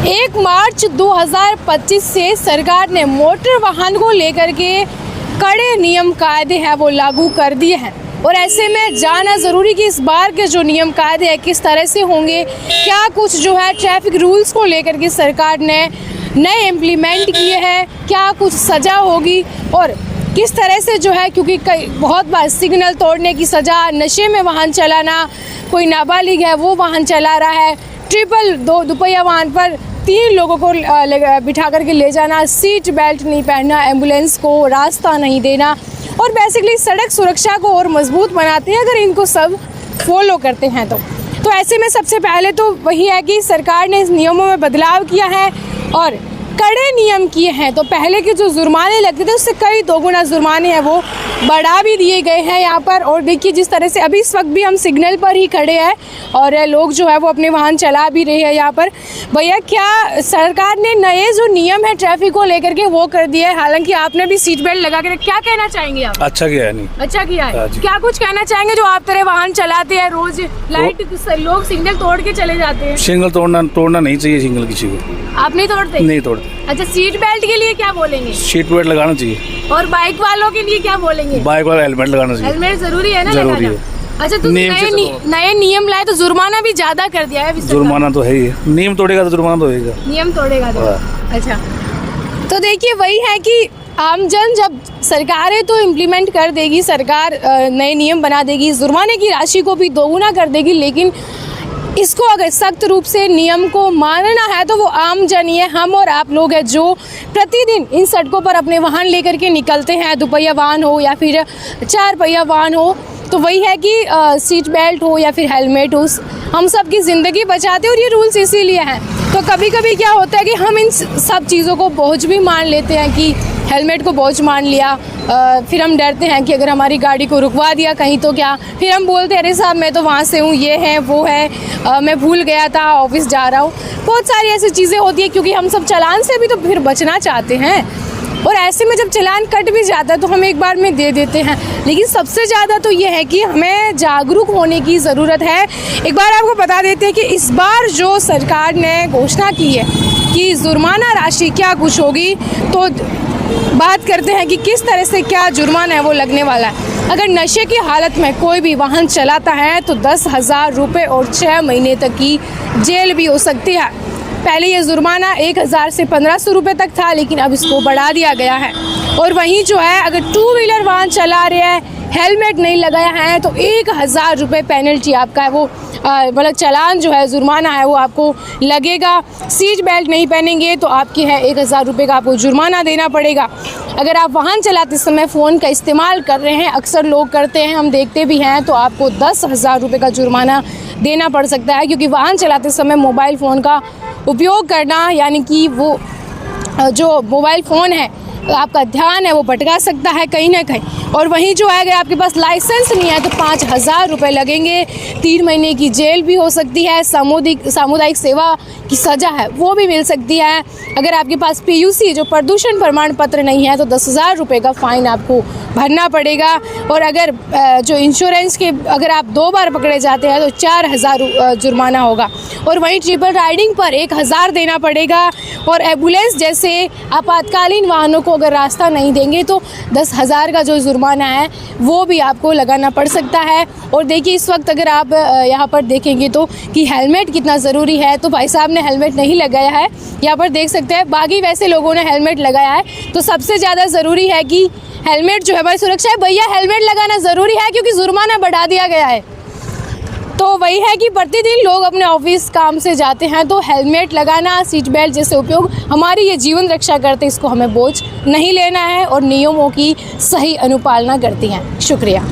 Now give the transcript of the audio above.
1 मार्च 2025 से सरकार ने मोटर वाहन को लेकर के कड़े नियम कायदे हैं वो लागू कर दिए हैं और ऐसे में जानना ज़रूरी कि इस बार के जो नियम कायदे हैं किस तरह से होंगे, क्या कुछ जो है ट्रैफिक रूल्स को लेकर के सरकार ने नए इम्प्लीमेंट किए हैं, क्या कुछ सज़ा होगी और किस तरह से जो है, क्योंकि कई बहुत बार सिग्नल तोड़ने की सज़ा, नशे में वाहन चलाना, कोई नाबालिग है वो वाहन चला रहा है, ट्रिपल दोपहिया वाहन पर 3 लोगों को बिठा करके ले जाना, सीट बेल्ट नहीं पहनना, एम्बुलेंस को रास्ता नहीं देना और बेसिकली सड़क सुरक्षा को और मजबूत बनाते हैं अगर इनको सब फॉलो करते हैं तो ऐसे में सबसे पहले तो वही है कि सरकार ने इस नियमों में बदलाव किया है और कड़े नियम किए हैं। तो पहले के जो जुर्माने लगते थे उससे कई 2 गुना जुर्माने हैं वो बढ़ा भी दिए गए हैं यहाँ पर। और देखिए जिस तरह से अभी इस वक्त भी हम सिग्नल पर ही खड़े हैं और लोग जो है वो अपने वाहन चला भी रहे हैं यहाँ पर। भैया, क्या सरकार ने नए जो नियम है ट्रैफिक को लेकर के वो कर दिया है? हालांकि आपने भी सीट बेल्ट लगा के, क्या कहना चाहेंगे आप? अच्छा किया है। नहीं अच्छा किया है। क्या कुछ कहना चाहेंगे जो आप तरह वाहन चलाते हैं रोज, लाइट लोग सिग्नल तोड़ के चले जाते हैं? सिग्नल तोड़ना नहीं चाहिए सिग्नल किसी को। आप नहीं तोड़ते? नहीं तोड़ते। अच्छा, सीट बेल्ट के लिए क्या बोलेंगे? सीट बेल्ट लगाना चाहिए। और बाइक वालों के लिए क्या बोलेंगे? बाइक वाला हेलमेट लगाना चाहिए। हेलमेट जरूरी है ना? जरूरी है। अच्छा, तो नए नियम लाए तो जुर्माना भी ज्यादा कर दिया है। जुर्माना तो है ही है, नियम तोड़ेगा तो जुर्माना तो होगा। नियम तोड़ेगा तो। अच्छा, तो देखिए वही है कि आमजन जब सरकारें तो इम्प्लीमेंट कर देगी, सरकार नए नियम बना देगी, जुर्माने की राशि को भी 2 गुना कर देगी, लेकिन इसको अगर सख्त रूप से नियम को मानना है तो वो आम जन ही है, हम और आप लोग हैं जो प्रतिदिन इन सड़कों पर अपने वाहन लेकर के निकलते हैं, दोपहिया वाहन हो या फिर 4 पहिया वाहन हो। तो वही है कि सीट बेल्ट हो या फिर हेलमेट हो, हम सब की ज़िंदगी बचाते हैं और ये रूल्स इसीलिए हैं। तो कभी कभी क्या होता है कि हम इन सब चीज़ों को बोझ भी मान लेते हैं कि हेलमेट को बोझ मान लिया, फिर हम डरते हैं कि अगर हमारी गाड़ी को रुकवा दिया कहीं तो क्या, फिर हम बोलते हैं अरे साहब मैं तो वहाँ से हूँ, ये है वो है, मैं भूल गया था, ऑफिस जा रहा हूँ। बहुत सारी ऐसी चीज़ें होती है क्योंकि हम सब चालान से भी तो फिर बचना चाहते हैं और ऐसे में जब चालान कट भी जाता है तो हम एक बार में दे देते हैं। लेकिन सबसे ज़्यादा तो ये है कि हमें जागरूक होने की ज़रूरत है। एक बार आपको बता देते हैं कि इस बार जो सरकार ने घोषणा की है कि जुर्माना राशि क्या कुछ होगी, तो बात करते हैं कि किस तरह से क्या जुर्माना है वो लगने वाला है। अगर नशे की हालत में कोई भी वाहन चलाता है तो 10,000 रुपये और 6 महीने तक की जेल भी हो सकती है। पहले ये जुर्माना 1,000 से 1,500 रुपये तक था, लेकिन अब इसको बढ़ा दिया गया है। और वहीं जो है अगर 2 व्हीलर वाहन चला रहे हैं, हेलमेट नहीं लगाया है तो 1,000 रुपये पेनल्टी आपका है वो मतलब चालान जो है, जुर्माना है वो आपको लगेगा। सीट बेल्ट नहीं पहनेंगे तो आपके है 1,000 रुपये का आपको जुर्माना देना पड़ेगा। अगर आप वाहन चलाते समय फ़ोन का इस्तेमाल कर रहे हैं, अक्सर लोग करते हैं, हम देखते भी हैं, तो आपको 10,000 रुपये का जुर्माना देना पड़ सकता है, क्योंकि वाहन चलाते समय मोबाइल फ़ोन का उपयोग करना, यानी कि वो जो मोबाइल फ़ोन है आपका ध्यान है वो भटका सकता है कहीं ना कहीं। और वहीं जो है अगर आपके पास लाइसेंस नहीं है तो 5,000 रुपये लगेंगे, 3 महीने की जेल भी हो सकती है, सामुदायिक सेवा की सज़ा है वो भी मिल सकती है। अगर आपके पास PUC जो प्रदूषण प्रमाण पत्र नहीं है तो 10,000 रुपये का फ़ाइन आपको भरना पड़ेगा। और अगर जो इंश्योरेंस के अगर आप 2 बार पकड़े जाते हैं तो 4,000 जुर्माना होगा। और वहीं ट्रिपल राइडिंग पर 1,000 देना पड़ेगा। और एम्बुलेंस जैसे आपातकालीन वाहनों को अगर रास्ता नहीं देंगे तो 10,000 का जो जुर्माना है वो भी आपको लगाना पड़ सकता है। और देखिए इस वक्त अगर आप यहाँ पर देखेंगे तो कि हेलमेट कितना ज़रूरी है, तो भाई साहब ने हेलमेट नहीं लगाया है, यहाँ पर देख सकते हैं। बाकी वैसे लोगों ने हेलमेट लगाया है, तो सबसे ज़्यादा ज़रूरी है कि हेलमेट जो है हमारी सुरक्षा है। भैया हेलमेट लगाना ज़रूरी है क्योंकि जुर्माना बढ़ा दिया गया है। तो वही है कि प्रतिदिन लोग अपने ऑफिस काम से जाते हैं तो हेलमेट लगाना, सीट बेल्ट जैसे उपयोग हमारी ये जीवन रक्षा करते, इसको हमें बोझ नहीं लेना है और नियमों की सही अनुपालना करती हैं। शुक्रिया।